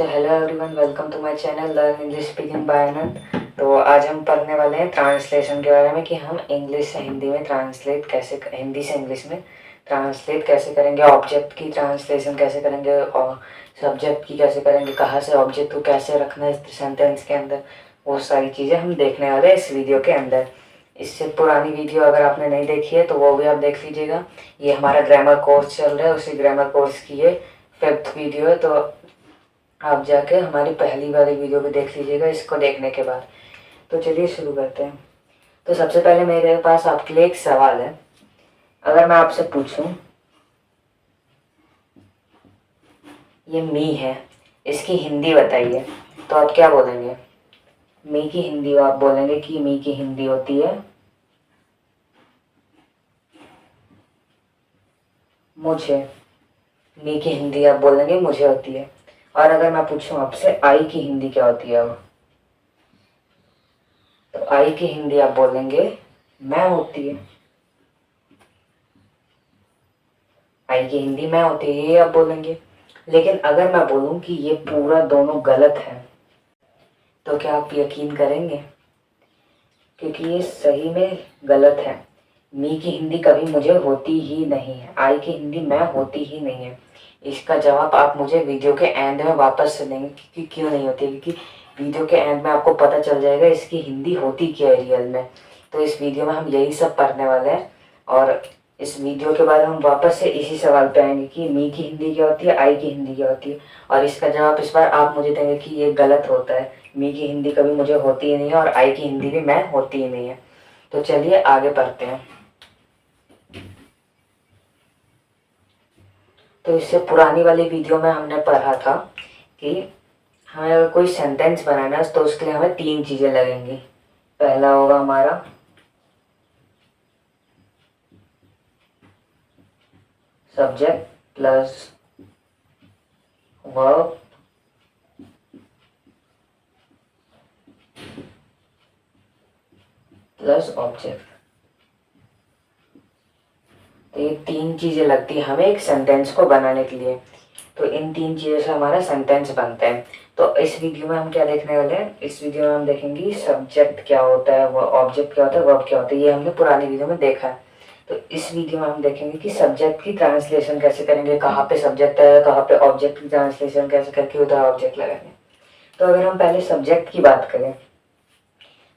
So hello everyone, welcome to my channel learn English speaking by Anand. तो आज हम पढ़ने वाले हैं ट्रांसलेशन के बारे में कि हम इंग्लिश से हिंदी में ट्रांसलेट कैसे, हिंदी से इंग्लिश में ट्रांसलेट कैसे करेंगे, ऑब्जेक्ट की ट्रांसलेशन कैसे करेंगे और सब्जेक्ट की कैसे करेंगे, कहाँ से ऑब्जेक्ट को कैसे रखना है सेंटेंस के अंदर। वो सारी चीज़ें हम देखने वाले हैं इस वीडियो के अंदर। इससे पुरानी वीडियो अगर आपने नहीं देखी है तो वो भी आप देख लीजिएगा। ये हमारा ग्रामर कोर्स चल रहा है, उसी ग्रामर कोर्स की ये 5th वीडियो है, तो आप जाके हमारी पहली वाली वीडियो भी देख लीजिएगा इसको देखने के बाद। तो चलिए शुरू करते हैं। तो सबसे पहले मेरे पास आपके लिए एक सवाल है। अगर मैं आपसे पूछूं, ये मी है, इसकी हिंदी बताइए, तो आप क्या बोलेंगे? मी की हिंदी आप बोलेंगे कि मी की हिंदी होती है मुझे। मी की हिंदी आप बोलेंगे मुझे होती है। और अगर मैं पूछूं आपसे आई की हिंदी क्या होती है, तो आई की हिंदी आप बोलेंगे मैं होती है। आई की हिंदी मैं होती है, ये आप बोलेंगे। लेकिन अगर मैं बोलूं कि ये पूरा दोनों गलत है, तो क्या आप यकीन करेंगे? क्योंकि ये सही में गलत है। मी की हिंदी कभी मुझे होती ही नहीं है, आई की हिंदी मैं होती ही नहीं है। इसका जवाब आप मुझे वीडियो के एंड में वापस से देंगे कि क्यों नहीं होती है, क्योंकि वीडियो के एंड में आपको पता चल जाएगा इसकी हिंदी होती क्या है रियल में। तो इस वीडियो में हम यही सब पढ़ने वाले हैं और इस वीडियो के बाद हम वापस से इसी सवाल पे आएंगे कि मी की हिंदी क्या होती है, आई की हिंदी क्या होती है। और इसका जवाब इस बार आप मुझे देंगे कि ये गलत होता है, मी की हिंदी कभी मुझे होती ही नहीं है और आई की हिंदी भी मैं होती ही नहीं है। तो चलिए आगे बढ़ते हैं। तो इससे पुरानी वाली वीडियो में हमने पढ़ा था कि हमें अगर कोई सेंटेंस बनाना है तो उसके लिए हमें 3 चीज़ें लगेंगी। पहला होगा हमारा subject plus verb plus object. तो ये 3 चीज़ें लगती है हमें एक सेंटेंस को बनाने के लिए। तो इन 3 चीज़ों से हमारा सेंटेंस बनता है। तो इस वीडियो में हम क्या देखने वाले हैं? इस वीडियो में हम देखेंगे सब्जेक्ट क्या होता है, वो ऑब्जेक्ट क्या होता है, वर्ब क्या होता है। ये हमने पुरानी वीडियो में देखा है। तो इस वीडियो में हम देखेंगे कि सब्जेक्ट की ट्रांसलेशन कैसे करेंगे, कहाँ पे सब्जेक्ट है, कहाँ पे ऑब्जेक्ट की ट्रांसलेशन कैसे करके उधर ऑब्जेक्ट लगाएंगे। तो अगर हम पहले सब्जेक्ट की बात करें,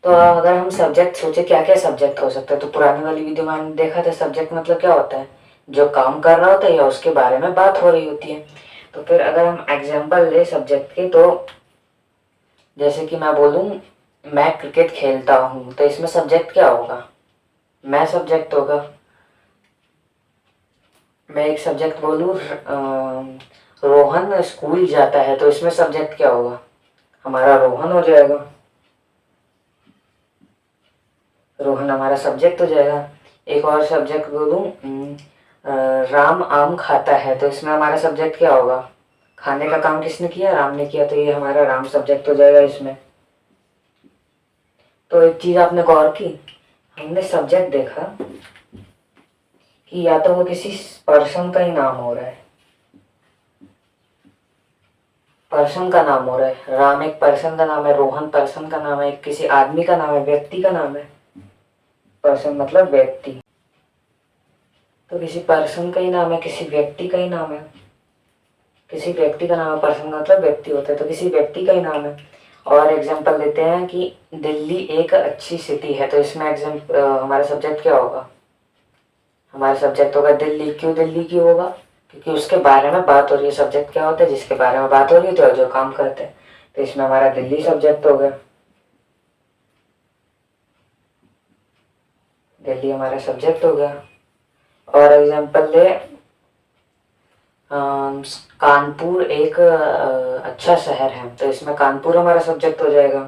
तो अगर हम सब्जेक्ट सोचे क्या क्या सब्जेक्ट हो सकता है, तो पुरानी वाली वीडियो में हमने देखा था सब्जेक्ट मतलब क्या होता है, जो काम कर रहा होता है या उसके बारे में बात हो रही होती है। तो फिर अगर हम एग्जांपल ले सब्जेक्ट के, तो जैसे कि मैं बोलूँ मैं क्रिकेट खेलता हूँ, तो इसमें सब्जेक्ट क्या होगा? मैं सब्जेक्ट होगा। मैं एक सब्जेक्ट बोलूँ रोहन स्कूल जाता है, तो इसमें सब्जेक्ट क्या होगा? हमारा रोहन हो जाएगा। रोहन हमारा सब्जेक्ट हो जाएगा। एक और सब्जेक्ट बोलूँ राम आम खाता है, तो इसमें हमारा सब्जेक्ट क्या होगा? खाने का काम किसने किया? राम ने किया, तो ये हमारा राम सब्जेक्ट हो जाएगा इसमें। तो एक चीज आपने गौर की, हमने सब्जेक्ट देखा कि या तो वो किसी पर्सन का ही नाम हो रहा है, पर्सन का नाम हो रहा है। राम एक पर्सन का नाम है, रोहन पर्सन का नाम है, किसी आदमी का नाम है, व्यक्ति का नाम है। पर्सन मतलब व्यक्ति, तो किसी पर्सन का ही नाम है, किसी व्यक्ति का ही नाम है। किसी व्यक्ति का नाम है, पर्सन का मतलब व्यक्ति होता है, तो किसी व्यक्ति का ही नाम है। और एग्जांपल लेते हैं कि दिल्ली एक अच्छी सिटी है, तो इसमें हमारा सब्जेक्ट क्या होगा? हमारा सब्जेक्ट होगा दिल्ली। क्यों दिल्ली की होगा? क्योंकि उसके बारे में बात हो रही है। सब्जेक्ट क्या होता है? जिसके बारे में बात हो रही है, तो जो काम करते हैं। तो इसमें हमारा दिल्ली सब्जेक्ट हो गया। दिल्ली हमारा सब्जेक्ट हो गया। और एग्जांपल ले कानपुर एक अच्छा शहर है, तो इसमें कानपुर हमारा सब्जेक्ट हो जाएगा।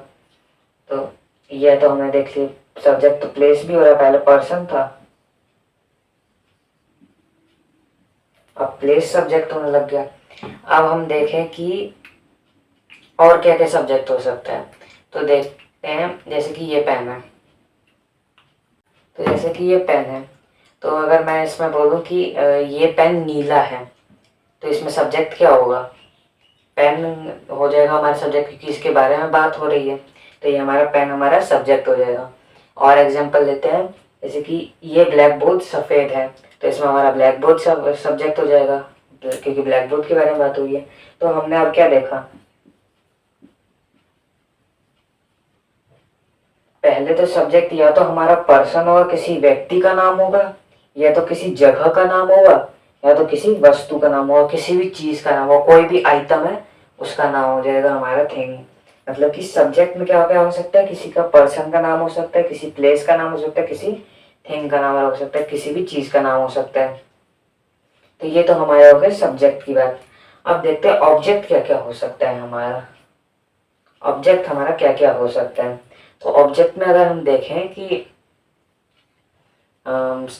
तो यह तो हमने देख ली, सब्जेक्ट तो प्लेस भी हो रहा है, पहले पर्सन था, अब प्लेस सब्जेक्ट होने लग गया। अब हम देखें कि और क्या क्या सब्जेक्ट हो सकता है। तो देखते हैं, जैसे कि ये पेन है, तो जैसे कि ये पेन है, तो अगर मैं इसमें बोलूँ कि ये पेन नीला है, तो इसमें सब्जेक्ट क्या होगा? पेन हो जाएगा हमारा सब्जेक्ट, क्योंकि इसके बारे में बात हो रही है, तो ये हमारा पेन हमारा सब्जेक्ट हो जाएगा। और एग्जांपल लेते हैं, जैसे कि ये ब्लैक बोर्ड सफ़ेद है, तो इसमें हमारा ब्लैक बोर्ड सब्जेक्ट हो जाएगा, क्योंकि ब्लैक बोर्ड के बारे में बात हुई है। तो हमने अब क्या देखा, पहले तो सब्जेक्ट या तो हमारा पर्सन और किसी व्यक्ति का नाम होगा, या तो किसी जगह का नाम होगा, या तो किसी वस्तु का नाम होगा, किसी भी चीज का नाम होगा, कोई भी आइटम है उसका नाम हो जाएगा हमारा थिंग। मतलब कि सब्जेक्ट में क्या क्या हो सकता है, किसी का पर्सन का नाम हो सकता है, किसी प्लेस का नाम हो सकता है, किसी थिंग का नाम हो सकता है, किसी भी चीज का नाम हो सकता है। तो ये तो हमारे हो गए सब्जेक्ट की बात। अब देखते हैं ऑब्जेक्ट क्या क्या हो सकता है हमारा। ऑब्जेक्ट हमारा क्या क्या हो सकता है, तो ऑब्जेक्ट में अगर हम देखें कि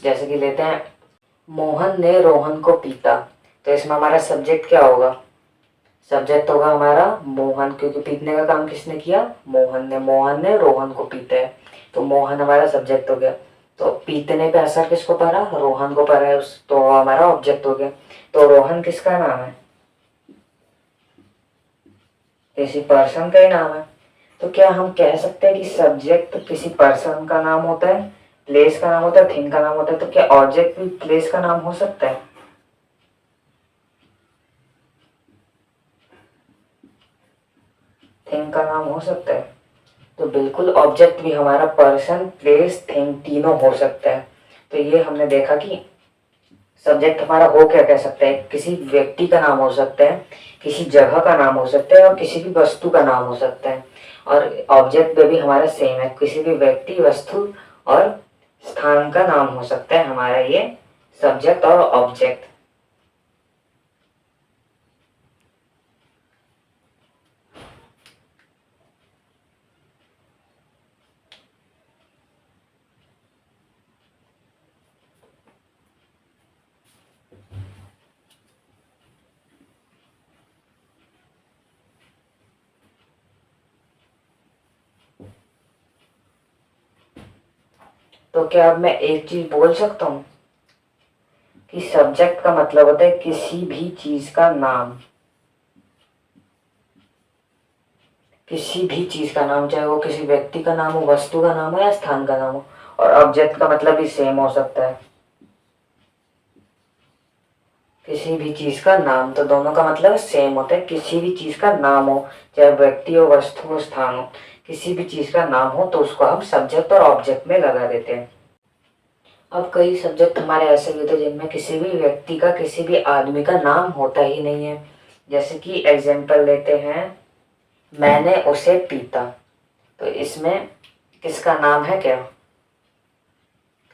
जैसे कि लेते हैं, मोहन ने रोहन को पीटा, तो इसमें हमारा सब्जेक्ट क्या होगा, सब्जेक्ट होगा हमारा मोहन, क्योंकि पीटने का काम किसने किया, मोहन ने रोहन को पीटा है, तो मोहन हमारा सब्जेक्ट हो गया। तो पीटने पे असर किसको पड़ा, रोहन को पड़ा है, उस तो हमारा ऑब्जेक्ट हो गया। तो रोहन किसका नाम है, किसी पर्सन का ही नाम है। तो क्या हम कह सकते हैं कि सब्जेक्ट किसी पर्सन का नाम होता है, प्लेस का नाम होता है, थिंग का नाम होता है, तो क्या ऑब्जेक्ट भी प्लेस का नाम हो सकता है, थिंग का नाम हो सकता है। तो बिल्कुल ऑब्जेक्ट भी हमारा पर्सन, प्लेस, थिंग तीनों हो सकता है। तो ये हमने देखा कि सब्जेक्ट हमारा हो क्या कह सकता है, किसी व्यक्ति का नाम हो सकता है, किसी जगह का नाम हो सकता है, और किसी भी वस्तु का नाम हो सकता है। और ऑब्जेक्ट में भी हमारा सेम है, किसी भी व्यक्ति, वस्तु और स्थान का नाम हो सकता है हमारा ये सब्जेक्ट और ऑब्जेक्ट। तो क्या अब मैं एक चीज बोल सकता हूँ कि सब्जेक्ट का मतलब होता है किसी भी चीज का नाम, किसी भी चीज का नाम, चाहे वो किसी व्यक्ति का नाम हो, वस्तु का नाम हो, या स्थान का नाम हो। और ऑब्जेक्ट का मतलब भी सेम हो सकता है, किसी भी चीज का नाम, तो दोनों का मतलब सेम होता है, किसी भी चीज का नाम हो, चाहे व्यक्ति हो, वस्तु हो, स्थान हो, किसी भी चीज का नाम हो तो उसको हम सब्जेक्ट और ऑब्जेक्ट में लगा देते हैं। अब कई सब्जेक्ट हमारे ऐसे भी होते हैं जिनमें किसी भी व्यक्ति का, किसी भी आदमी का नाम होता ही नहीं है। जैसे कि एग्जाम्पल लेते हैं, मैंने उसे पीता, तो इसमें किसका नाम है क्या,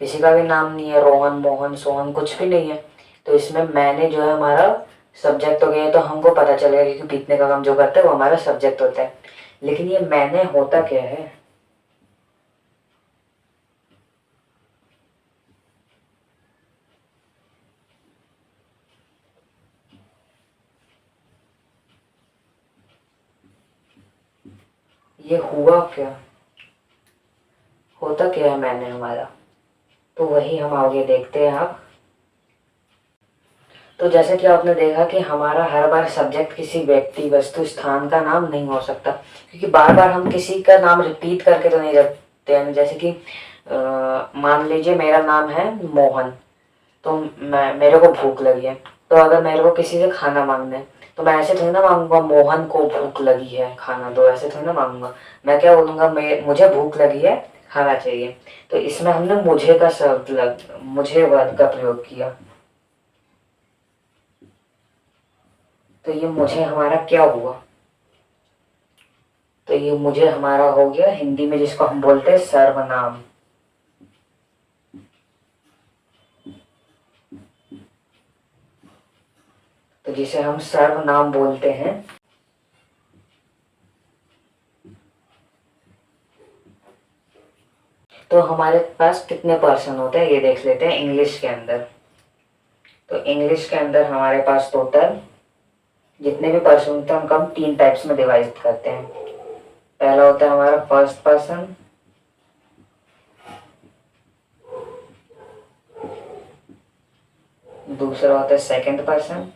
किसी का भी नाम नहीं है, रोहन, मोहन, सोहन कुछ भी नहीं है। तो इसमें मैंने जो है हमारा सब्जेक्ट हो गया, तो हमको पता चलेगा कि पीटने का काम जो करता है वो हमारा सब्जेक्ट होता है। लेकिन ये मैंने होता क्या है, ये हुआ क्या, होता क्या है मैंने हमारा, तो वही हम आगे देखते हैं अब। तो जैसे कि आपने देखा कि हमारा हर बार सब्जेक्ट किसी व्यक्ति, वस्तु, स्थान का नाम नहीं हो सकता, क्योंकि बार बार हम किसी का नाम रिपीट करके तो नहीं रखते हैं। जैसे कि मान लीजिए मेरा नाम है मोहन, तो मेरे को भूख लगी है, तो अगर मेरे को किसी से खाना मांगना है, तो मैं ऐसे थोड़ी ना मांगूंगा मोहन को भूख लगी है खाना दो, ऐसे थोड़ी ना मांगूंगा। मैं क्या बोलूंगा, मुझे भूख लगी है, खाना चाहिए। तो इसमें हमने मुझे का शब्द मुझे वर्ड का प्रयोग किया। तो ये मुझे हमारा क्या हुआ, तो ये मुझे हमारा हो गया हिंदी में जिसको हम बोलते हैं सर्वनाम। तो जिसे हम सर्वनाम बोलते हैं। तो हमारे पास कितने पर्सन होते हैं ये देख लेते हैं इंग्लिश के अंदर। तो इंग्लिश के अंदर हमारे पास टोटल जितने भी पर्सन होते हैं उनको हम तीन टाइप्स में डिवाइड करते हैं। पहला होता है हमारा फर्स्ट पर्सन, दूसरा होता है सेकंड पर्सन,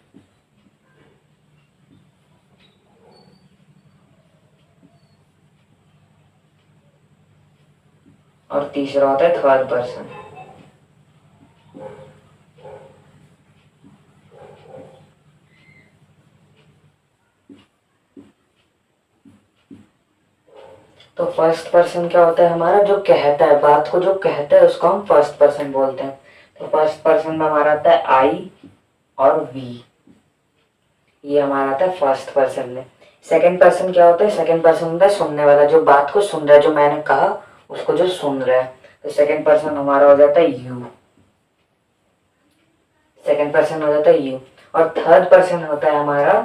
और तीसरा होता है थर्ड पर्सन। तो फर्स्ट पर्सन क्या होता है हमारा, जो कहता है, बात को जो कहता है उसको हम फर्स्ट पर्सन बोलते हैं। तो फर्स्ट पर्सन में हमारा आता है आई और वी, ये हमारा आता है फर्स्ट पर्सन में। सेकंड पर्सन क्या होता है, सेकंड पर्सन होता है सुनने वाला, जो बात को सुन रहा है, जो मैंने कहा उसको जो सुन रहा है। तो सेकंड पर्सन हमारा हो जाता है यू, सेकंड पर्सन हो जाता है यू। और थर्ड पर्सन होता है हमारा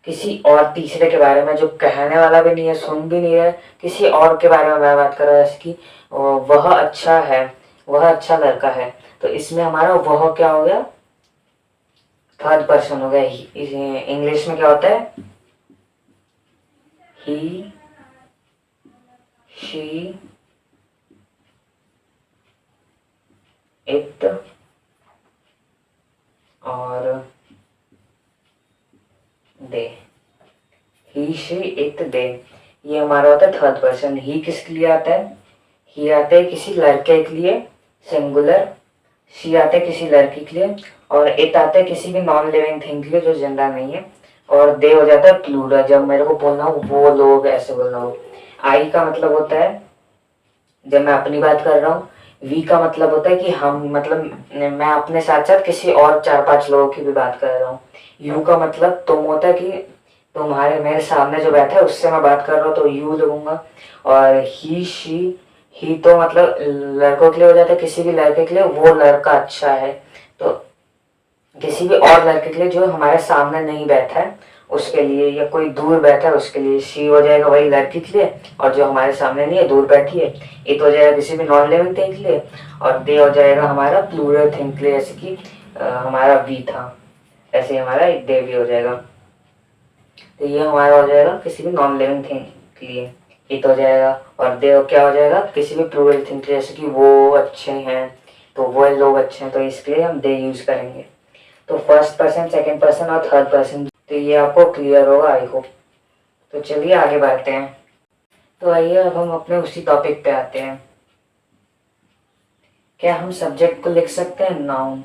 किसी और तीसरे के बारे में, जो कहने वाला भी नहीं है, सुन भी नहीं है, किसी और के बारे में मैं बात कर रहा हूँ, जैसे कि वह अच्छा है, वह अच्छा लड़का है। तो इसमें हमारा वह क्या हो गया, थर्ड पर्सन हो गया। इंग्लिश में क्या होता है, ही, शी, इट और दे। ही, शी, इट, दे, ये हमारा होता है थर्ड पर्सन। ही किसके लिए आता है, ही आता है किसी लड़के के लिए सिंगुलर, शी आता है किसी लड़की के लिए, और इट आता है किसी भी नॉन लिविंग थिंग के लिए जो जिंदा नहीं है, और दे हो जाता है प्लूरल, जब मेरे को बोलना हो वो लोग, ऐसे बोलना हो। आई का मतलब होता है जब मैं अपनी बात कर रहा हूँ। वी का मतलब होता है कि हम, मतलब मैं अपने साथ साथ किसी और 4-5 लोगों की भी बात कर रहा हूँ। यू का मतलब तुम होता है कि तुम्हारे, मेरे सामने जो बैठा है उससे मैं बात कर रहा हूँ तो यू लगूंगा। और ही, शी, ही तो मतलब लड़कों के लिए हो जाता है, किसी भी लड़के के लिए वो लड़का अच्छा है। तो किसी भी और लड़के के लिए जो हमारे सामने नहीं बैठा है उसके लिए, या कोई दूर बैठा है उसके लिए शी हो जाएगा वही लड़की के लिए, और जो हमारे सामने नहीं है, दूर बैठी है, इट हो जाएगा किसी भी नॉन लिविंग थिंग के लिए, और दे हो जाएगा हमारा प्लूरल थिंग के लिए, जैसे कि हमारा वी था, ऐसे हमारा एक दे भी हो जाएगा। तो ये हमारा हो जाएगा किसी भी नॉन लिविंग थिंग के लिए इट हो जाएगा, और दे क्या हो जाएगा किसी भी प्लूरल थिंग के लिए, जैसे कि वो अच्छे हैं, तो वो लोग अच्छे हैं, तो इसके लिए हम दे यूज करेंगे। तो फर्स्ट पर्सन, सेकंड पर्सन और थर्ड पर्सन, तो ये आपको क्लियर होगा आई होप। तो चलिए आगे बढ़ते हैं। तो आइए अब हम अपने उसी टॉपिक पे आते हैं। क्या हम सब्जेक्ट को लिख सकते हैं नाउन?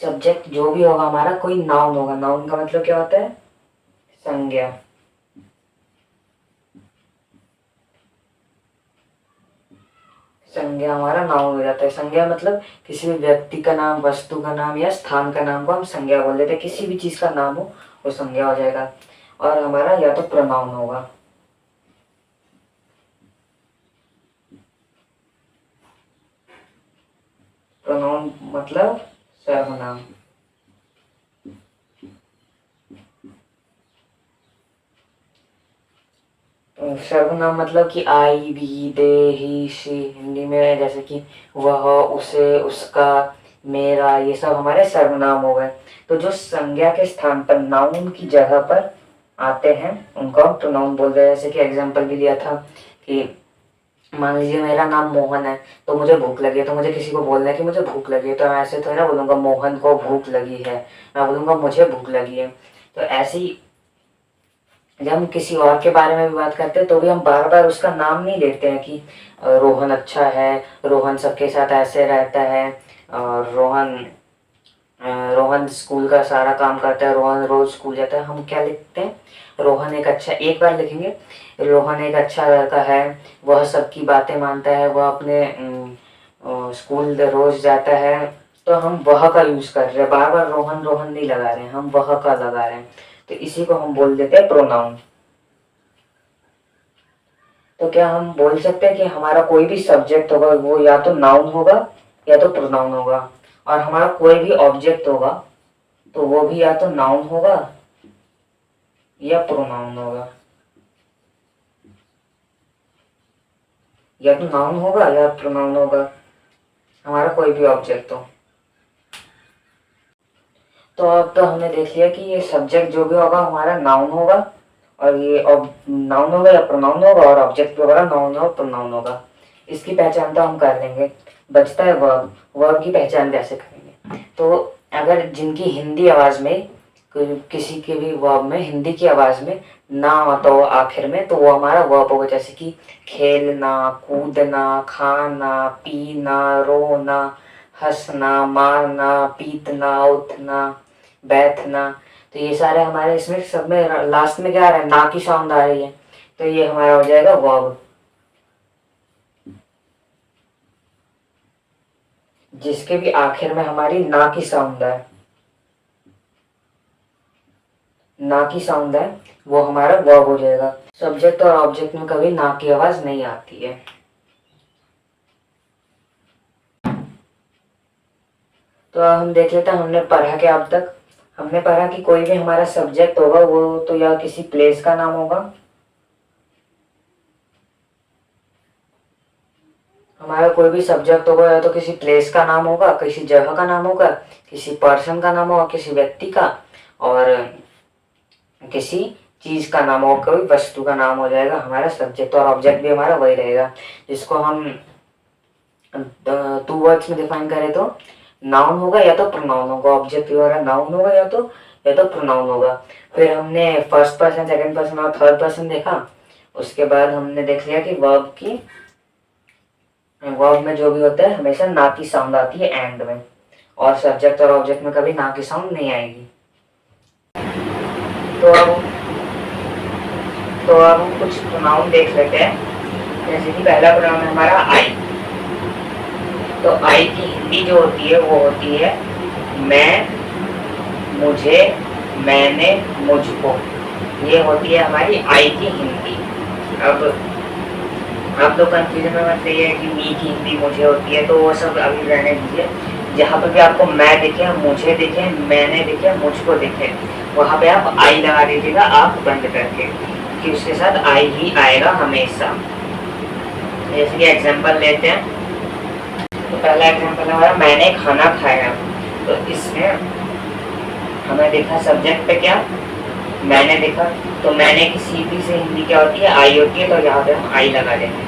सब्जेक्ट जो भी होगा हमारा कोई नाउन होगा। नाउन का मतलब क्या होता है, संज्ञा। संज्ञा हमारा नाउन हो जाता है। संज्ञा मतलब किसी भी व्यक्ति का नाम, वस्तु का नाम या स्थान का नाम को हम संज्ञा बोल देते हैं। किसी भी चीज का नाम हो वो संज्ञा हो जाएगा। और हमारा या तो प्रोनाउन होगा। प्रोनाउन मतलब सर्वनाम। सर्वनाम मतलब कि आई, भी, दे, ही, शी, हिंदी में जैसे कि वह, उसे, उसका, मेरा, ये सब हमारे सर्वनाम हो गए। तो जो संज्ञा के स्थान पर, नाउन की जगह पर आते हैं उनको हम प्रोनाउन बोलते हैं। जैसे कि एग्जांपल भी लिया था कि मान लीजिए मेरा नाम मोहन है, तो मुझे भूख लगी है, तो मुझे किसी को बोलना है कि मुझे भूख लगी है, तो मैं ऐसे थोड़ी ना बोलूंगा मोहन को भूख लगी है, मैं बोलूंगा मुझे भूख लगी है। तो ऐसे ही जब हम किसी और के बारे में भी बात करते हैं तो भी हम बार बार उसका नाम नहीं लेते हैं कि रोहन अच्छा है, रोहन सबके साथ ऐसे रहता है, और रोहन स्कूल का सारा काम करता है, रोहन रोज स्कूल जाता है। हम क्या लिखते हैं, रोहन एक अच्छा, एक बार लिखेंगे रोहन एक अच्छा लड़का है, वह सबकी बातें मानता है, वह अपने स्कूल रोज जाता है। तो हम वह का यूज कर रहे हैं, बार बार रोहन रोहन नहीं लगा रहे हैं, हम वह का लगा रहे हैं। तो इसी को हम बोल देते हैं प्रोनाउन। तो क्या हम बोल सकते हैं कि हमारा कोई भी सब्जेक्ट होगा वो या तो नाउन होगा या तो प्रोनाउन होगा, और हमारा कोई भी ऑब्जेक्ट होगा तो वो भी या तो नाउन होगा या प्रोनाउन होगा, या तो नाउन होगा या प्रोनाउन होगा, हमारा कोई भी ऑब्जेक्ट हो। तो अब तो हमने देख लिया कि ये सब्जेक्ट जो भी होगा हमारा नाउन होगा, और ये नाउन होगा या प्रोनाउन होगा, और ऑब्जेक्ट भी होगा नाउन और प्रोनाउन होगा। इसकी पहचान तो हम कर लेंगे। बचता है वर्ब। वर्ब की पहचान कैसे करेंगे? तो अगर जिनकी हिंदी आवाज में किसी के भी वर्ब में, हिंदी की आवाज में ना आता हो आखिर में, तो वो हमारा वर्ब होगा। जैसे कि खेलना, कूदना, खाना, पीना, रोना, हंसना, मारना, पीटना, उठना, बैठना। तो ये सारे हमारे इसमें सब में लास्ट में क्या आ रहा है, ना की साउंड आ रही है, तो ये हमारा हो जाएगा वर्ब, जिसके भी आखिर में हमारी ना की साउंड है, ना की साउंड है, वो हमारा वर्ब हो जाएगा। सब्जेक्ट और ऑब्जेक्ट में कभी ना की आवाज नहीं आती है। तो अब हम देख लेते हैं हमने पढ़ा क्या अब तक। हमने पढ़ा कि कोई भी हमारा सब्जेक्ट होगा वो तो या किसी प्लेस का नाम होगा, हमारा कोई भी सब्जेक्ट होगा या तो किसी प्लेस का नाम होगा, किसी जगह का नाम होगा, किसी पर्सन का नाम होगा, किसी व्यक्ति का, और किसी चीज का नाम होगा, कोई वस्तु का नाम हो जाएगा हमारा सब्जेक्ट। और ऑब्जेक्ट भी हमारा वही रहेगा, जिसको हम 2 वर्ड्स में डिफाइन करें तो नाउन होगा या तो प्रोनाउन होगा। ऑब्जेक्ट हमारा नाउन होगा या तो प्रोनाउन होगा। फिर हमने फर्स्ट पर्सन, सेकंड पर्सन और थर्ड पर्सन देखा। उसके बाद हमने देख लिया कि वर्ब में जो भी होता है हमेशा ना की साउंड आती है एंड में, और सब्जेक्ट और ऑब्जेक्ट में कभी ना की साउंड नहीं आएगी। तो अब हम कुछ प्रोनाउन देख लेते हैं। जैसे कि पहला प्रोनाउन है हमारा आई। तो आई की हिंदी जो होती है वो होती है मैं, मुझे, मैंने, मुझको। ये होती है हमारी आई की हिंदी। अब आप लोग कंफ्यूजन में मत रहिए कि मी की हिंदी मुझे होती है, तो वो सब अभी रहने दीजिए। जहाँ पर भी आपको मैं दिखे, मुझे दिखे, मैंने दिखे, मुझको दिखे, वहाँ पे आप आई लगा दीजिएगा आँख बंद करके, कि उसके साथ आई ही आएगा हमेशा। जैसे कि एग्जाम्पल लेते हैं, तो पहला एग्जाम्पल हमारा मैंने खाना खाया। तो इसमें हमें देखा सब्जेक्ट पे क्या, मैंने देखा, तो मैंने की सीधी से हिंदी क्या होती है, आई होती है। तो यहाँ पे हम आई लगा देंगे,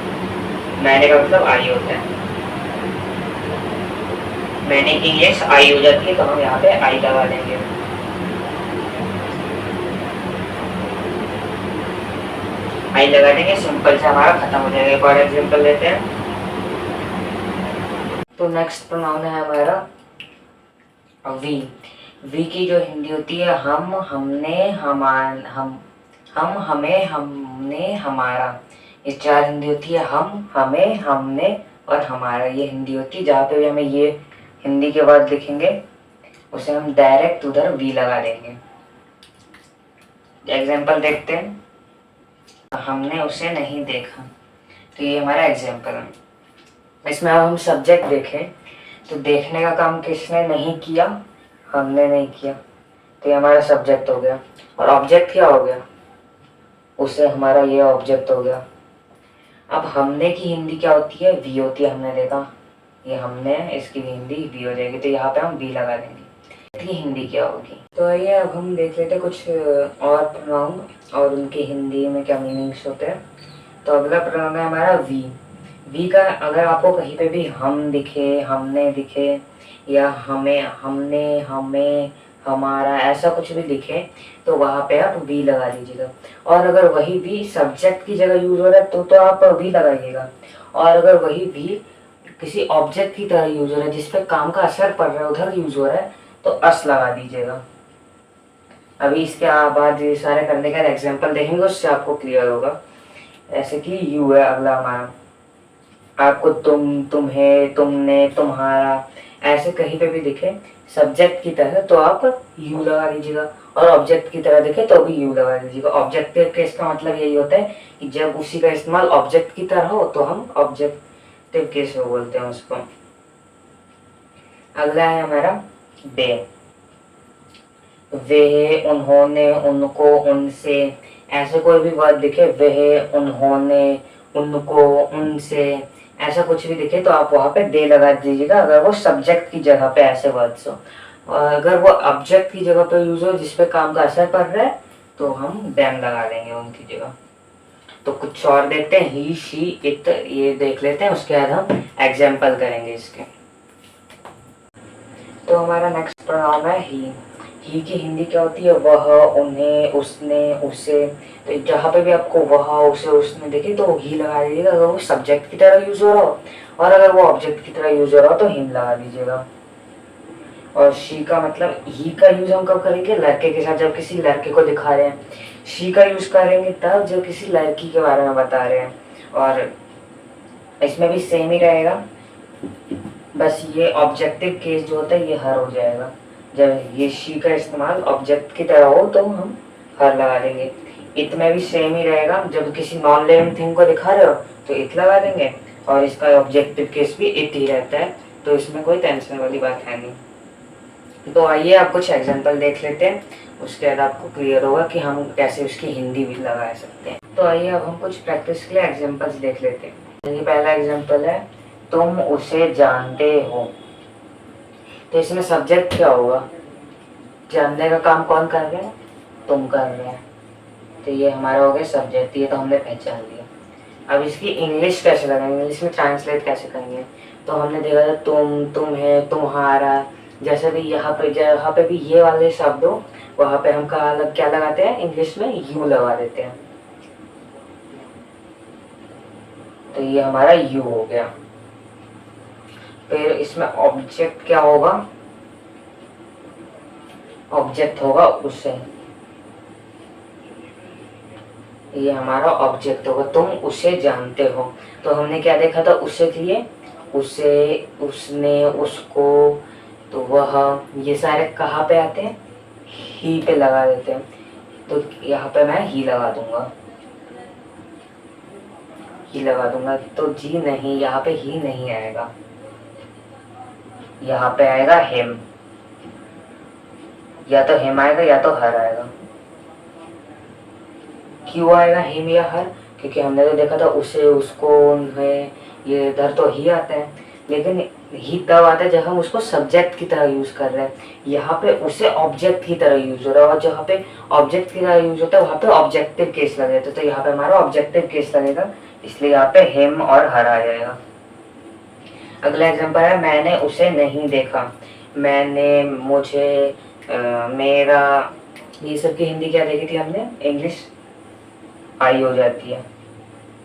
मैंने का मतलब आई होता है, मैंने की इंग्लिश आई हो जाती है, तो हम यहाँ पे आई लगा देंगे। आई लगा देंगे, सिंपल से हमारा खत्म हो जाएगा। एक और एग्जाम्पल लेते हैं। तो नेक्स्ट प्रोनाउन है हमारा वी। वी की जो हिंदी होती है हम, हमने, हम, हमें, हमने, हमारा। ये 4 हिंदी होती है, हम, हमें, हमने और हमारा। ये हिंदी होती है। जहाँ पे भी हमें ये हिंदी के वर्ड लिखेंगे उसे हम डायरेक्ट उधर वी लगा देंगे। एग्जाम्पल देखते हैं, हमने उसे नहीं देखा। तो ये हमारा एग्जाम्पल है। इसमें अब हम सब्जेक्ट देखें तो देखने का काम किसने नहीं किया, हमने नहीं किया, तो ये हमारा सब्जेक्ट हो गया। और ऑब्जेक्ट क्या हो गया, उससे हमारा ये ऑब्जेक्ट हो गया। अब हमने की हिंदी क्या होती है, वी होती है। हमने देखा ये हमने, इसकी हिंदी वी हो जाएगी, तो यहाँ पे हम वी लगा देंगे। इसकी हिंदी क्या होगी। तो आइए अब हम देख लेते हैं कुछ और प्रोनाउन और उनकी हिंदी में क्या मीनिंग्स होते हैं। तो अगला प्रोनाउन है हमारा वी। वी का अगर आपको कहीं पे भी हम दिखे, हमने दिखे, या हमें, हमने, हमें, हमारा, ऐसा कुछ भी दिखे, तो वहाँ पे आप वी लगा दीजिएगा। और अगर वही वी सब्जेक्ट की जगह यूज हो रहा है तो आप वी लगाइएगा। और अगर वही वी किसी ऑब्जेक्ट की तरह यूज हो रहा है, जिसपे काम का असर पड़ रहा है, उधर यूज हो रहा है, तो अस लगा दीजिएगा। अभी इसके बाद ये सारे करने का एग्जाम्पल देखेंगे, उससे आपको क्लियर होगा। ऐसे कि यू है अगला हमारा, आपको तुम, तुम्हें, तुमने, तुम्हारा, ऐसे कहीं पे भी दिखे सब्जेक्ट की तरह तो आप यू लगा दीजिएगा। और ऑब्जेक्ट की तरह दिखे तो भी यू लगा दीजिएगा। ऑब्जेक्टिव केस का मतलब यही होता है कि जब उसी का इस्तेमाल ऑब्जेक्ट की तरह हो तो हम ऑब्जेक्टिव केस में बोलते हैं उसको। अगला है हमारा दे। वे, उन्होंने, उनको, उनसे, ऐसे कोई भी वर्ड दिखे, वे, उन्होंने, उनको, उनसे, ऐसा कुछ भी दिखे तो आप वहां पे दे लगा दीजिएगा, अगर वो सब्जेक्ट की जगह पे ऐसे वर्ड्स हो। और अगर वो ऑब्जेक्ट की जगह पे यूज हो जिसपे काम का असर पड़ रहा है तो हम देम लगा देंगे उनकी जगह। तो कुछ और देखते हैं, ही, शी, इट, ये देख लेते हैं, उसके बाद हम एग्जाम्पल करेंगे इसके। तो हमारा नेक्स्ट प्रोनाउन है ही। ही की हिंदी क्या होती है? वह, उन्हें, उसने, उसे। तो जहाँ पे भी आपको वह, उसे, उसने देखे तो ही लगा दीजिएगा अगर वो सब्जेक्ट की तरह यूज हो रहा हो, और अगर वो ऑब्जेक्ट की तरह यूज हो रहा हो तो हिम लगा दीजिएगा। और शी का मतलब ही का यूज हम कब करेंगे? लड़के के साथ, जब किसी लड़के को दिखा रहे हैं। शी का यूज करेंगे तब जब किसी लड़की के बारे में बता रहे हैं। और इसमें भी सेम ही रहेगा, बस ये ऑब्जेक्टिव केस जो होता है ये हर हो जाएगा। जब ये शी का इस्तेमाल ऑब्जेक्ट की तरह हो तो हम हर लगा देंगे। इत में भी सेम ही रहेगा, जब किसी नॉन लिविंग थिंग को दिखा रहे हो तो इत लगा देंगे, और इसका ऑब्जेक्टिव केस भी इट ही रहता है, तो इसमें कोई टेंशन वाली बात है नहीं। तो आइए आप कुछ एग्जांपल देख लेते हैं, उसके बाद आपको क्लियर होगा कि हम कैसे उसकी हिंदी भी लगा सकते हैं। तो आइए अब हम कुछ प्रैक्टिस के लिए एग्जांपल्स देख लेते हैं। ये पहला एग्जांपल है, तुम उसे जानते हो। तो इसमें सब्जेक्ट क्या होगा? जानने का काम कौन कर रहे हैं? तुम कर रहे हैं। तो ये हमारा हो गया सब्जेक्ट, ये तो हमने पहचान लिया। अब इसकी इंग्लिश कैसे लगाएंगे, इंग्लिश में ट्रांसलेट कैसे करेंगे? तो हमने देखा था तुम, तुम्हें, तुम्हारा। जैसे भी जहाँ पे भी ये वाले शब्द हो वहाँ पे हम क्या लगाते हैं? इंग्लिश में यू लगा देते हैं। तो ये हमारा यू हो गया। फिर इसमें ऑब्जेक्ट क्या होगा? ऑब्जेक्ट होगा उसे, ये हमारा ऑब्जेक्ट होगा। तुम उसे जानते हो, तो हमने क्या देखा था उसे के लिए? उसे, उसने, उसको। तो वह, ये सारे कहाँ पे आते हैं? ही पे लगा देते हैं। तो यहाँ पे मैं ही लगा दूंगा, ही लगा दूंगा। तो जी नहीं, यहाँ पे ही नहीं आएगा, यहाँ पे आएगा हिम। या तो हिम आएगा या तो हर आएगा। क्यों आएगा हिम या हर? क्योंकि हमने तो देखा था उसे, उसको, उन्हें, ये इधर तो ही आता है, लेकिन ही तब आता है जब हम उसको सब्जेक्ट की तरह यूज कर रहे हैं। यहाँ पे उसे ऑब्जेक्ट की तरह यूज हो रहा है, और जहाँ पे ऑब्जेक्ट की तरह यूज होता है वहाँ पे ऑब्जेक्टिव केस लगेगा। तो यहाँ पे हमारा ऑब्जेक्टिव केस लगेगा, इसलिए यहाँ पे हिम और हर आ जाएगा। अगला एग्जांपल है, मैंने उसे नहीं देखा। मैंने, मुझे, मेरा, ये सब की हिंदी क्या देखी थी हमने? इंग्लिश आई हो जाती है,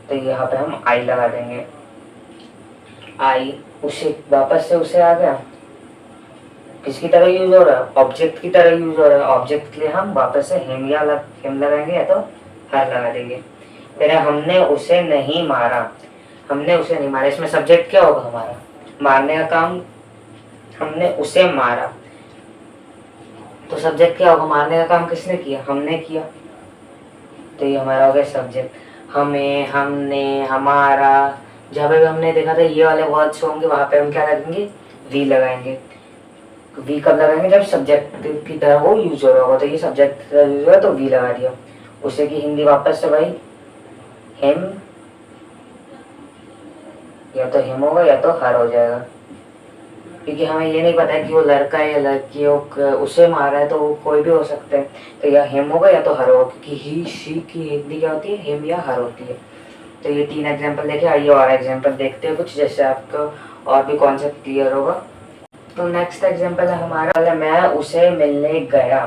तो यहाँ पे हम आई लगा देंगे। आई, उसे, वापस से उसे आ गया, किसकी तरह यूज हो रहा है? ऑब्जेक्ट की तरह यूज हो रहा है। ऑब्जेक्ट के लिए हम वापस से हिम लगाएंगे या तो हर लगा देंगे। फिर हमने उसे नहीं मारा। हमने उसे नहीं मारा, इसमें सब्जेक्ट क्या होगा हमारा? मारने का काम, हमने उसे मारा। तो सब्जेक्ट क्या होगा? मारने का काम किसने किया? हमने किया। तो ये हमारा हो गया सब्जेक्ट। हमें, हमने, हमारा। जहाँ पे भी हमने देखा था ये वाले वर्ड्स होंगे वहां पे हम क्या लगाएंगे? वी लगाएंगे। वी कब लगाएंगे? जब सब्जेक्ट की तरह वो यूज हो रहा होगा। तो ये सब्जेक्ट यूज हो रहा है तो वी लगा दिया। उसे की हिंदी वापस से भाई हिम, या तो हिम होगा या तो हर हो जाएगा, क्योंकि हमें ये नहीं पता है कि वो लड़का है या लड़की हो, उसे मारा है तो वो कोई भी हो सकता है। तो या हिम होगा या तो हर होगा, क्योंकि ही, शी की हिंदी क्या होती है? हिम या हर होती है। तो ये 3 एग्जांपल देखे, आइए और एग्जांपल देखते हैं कुछ, जैसे आपको और भी कॉन्सेप्ट क्लियर होगा। तो नेक्स्ट एग्जांपल है हमारा, मैं उसे मिलने गया।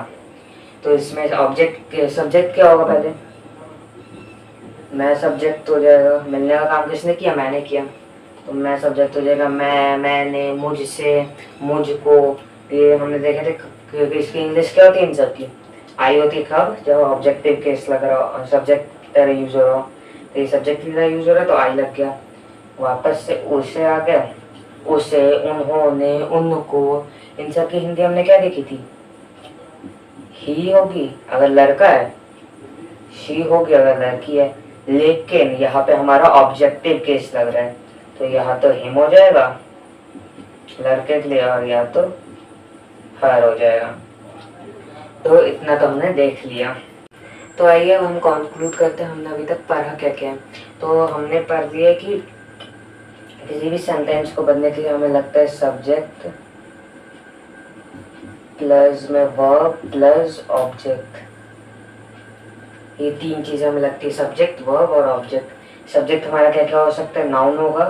तो इसमें ऑब्जेक्ट, सब्जेक्ट क्या होगा? पहले मैं सब्जेक्ट हो जाएगा, मिलने का काम किसने किया? मैंने किया। तो मैं सब्जेक्ट हो जाएगा, मैं, मैंने, मुझसे, मुझको। ये हमने देखे थे कि इसकी इंग्लिश क्या होती है इन सब की? आई होती है कब? जब ऑब्जेक्टिव केस लग रहा हो, सब्जेक्ट तरह यूज हो रहा हो। तो ये सब्जेक्ट की तरह यूज हो रहा है तो आई लग गया। वापस से उसे आ गया, उसे, उन्होंने, उनको। इन सब की हिंदी हमने क्या देखी थी? ही होगी अगर लड़का है, शी होगी अगर लड़की है। लेकिन यहाँ पे हमारा ऑब्जेक्टिव केस लग रहा है, तो यहाँ तो हिम हो जाएगा लड़के के लिए, और यहाँ तो हर हो जाएगा। तो इतना तो हमने देख लिया। तो आइए हम कंक्लूड करते हैं, हमने अभी तक पढ़ा क्या क्या है। तो हमने पढ़ लिया कि किसी भी सेंटेंस को बनने के लिए हमें लगता है सब्जेक्ट प्लस में वर्ब प्लस ऑब्जेक्ट। ये 3 चीजें हमें लगती है, सब्जेक्ट, वर्ब और ऑब्जेक्ट। सब्जेक्ट हमारा क्या क्या हो सकता है? नाउन होगा,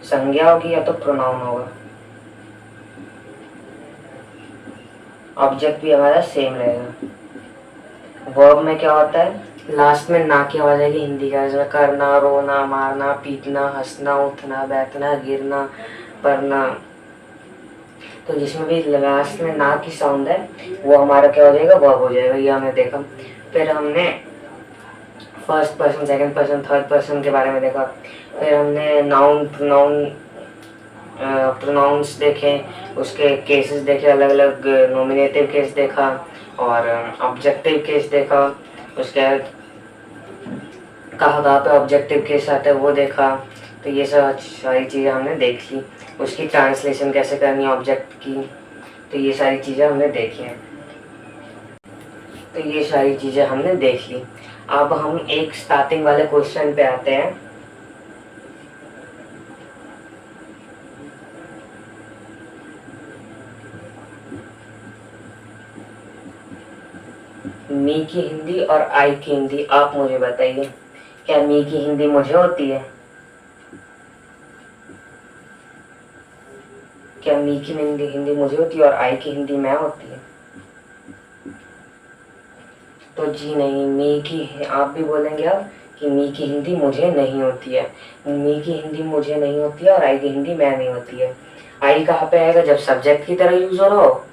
संज्ञा होगी, या तो प्रोनाउन होगा। ऑब्जेक्ट भी हमारा सेम रहेगा। वर्ब में क्या होता है, लास्ट में ना की आवाज आएगी हिंदी का, जैसे करना, रोना, मारना, पीटना, हंसना, उठना, बैठना, गिरना, पढ़ना। तो जिसमें भी लास्ट में ना की साउंड है वो हमारा क्या हो जाएगा, वर्ब हो जाएगा। ये हमने देखा। फिर हमने first person, second person, third person के बारे में देखा। फिर हमने नाउन, प्रोनाउंस देखे, उसके केसेस देखे, अलग अलग नॉमिनेटिव केस देखा और ऑब्जेक्टिव केस देखा। उसके बाद कहाँ पे ऑब्जेक्टिव केस आता है वो देखा। तो ये सब सारी चीज़ें हमने देख ली। उसकी ट्रांसलेशन कैसे करनी है ऑब्जेक्ट की, तो ये सारी चीज़ें हमने देखी हैं। तो ये सारी चीज़ें हमने देख ली। अब हम एक स्टार्टिंग वाले क्वेश्चन पे आते हैं। मी की हिंदी और आई की हिंदी आप मुझे बताइए, क्या मी की हिंदी मुझे होती है? क्या मी की हिंदी मुझे होती है और आई की हिंदी मैं होती है? तो जी नहीं, मी की, आप भी बोलेंगे अब कि मी की हिंदी मुझे नहीं होती है। मी की हिंदी मुझे नहीं होती है और आई की हिंदी मैं नहीं होती है। आई कहाँ पे आएगा, जब सब्जेक्ट की तरह यूज हो रहा हो,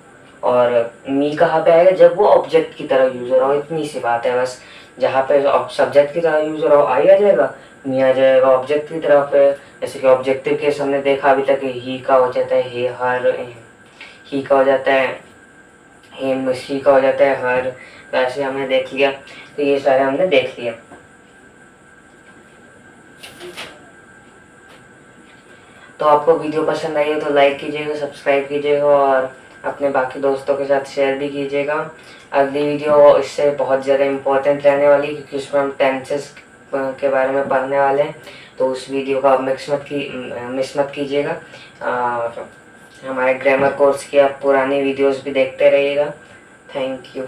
और मी कहाँ पे आएगा, जब वो ऑब्जेक्ट की तरह यूज हो रहा हो। इतनी सी बात है बस। जहाँ पे सब्जेक्ट की तरह यूज हो रहा हो आई आ जाएगा, मी आ जाएगा ऑब्जेक्ट की तरह पे। जैसे कि ऑब्जेक्टिव केस हमने देखा अभी तक, ही का हो जाता है हे, हर, ही का हो जाता है हिम, शी का हो जाता है हर। तो ऐसे हमने देख लिया। तो ये सारे हमने देख लिया। तो आपको वीडियो पसंद आई हो तो लाइक कीजिएगा, सब्सक्राइब कीजिएगा और अपने बाकी दोस्तों के साथ शेयर भी कीजिएगा। अगली वीडियो इससे बहुत ज़्यादा इम्पोर्टेंट रहने वाली है, क्योंकि उसमें हम टेंसेस के बारे में पढ़ने वाले हैं। तो उस वीडियो को आप मिस मत कीजिएगा। हमारे ग्रामर कोर्स की आप पुरानी वीडियोस भी देखते रहिएगा। Thank you.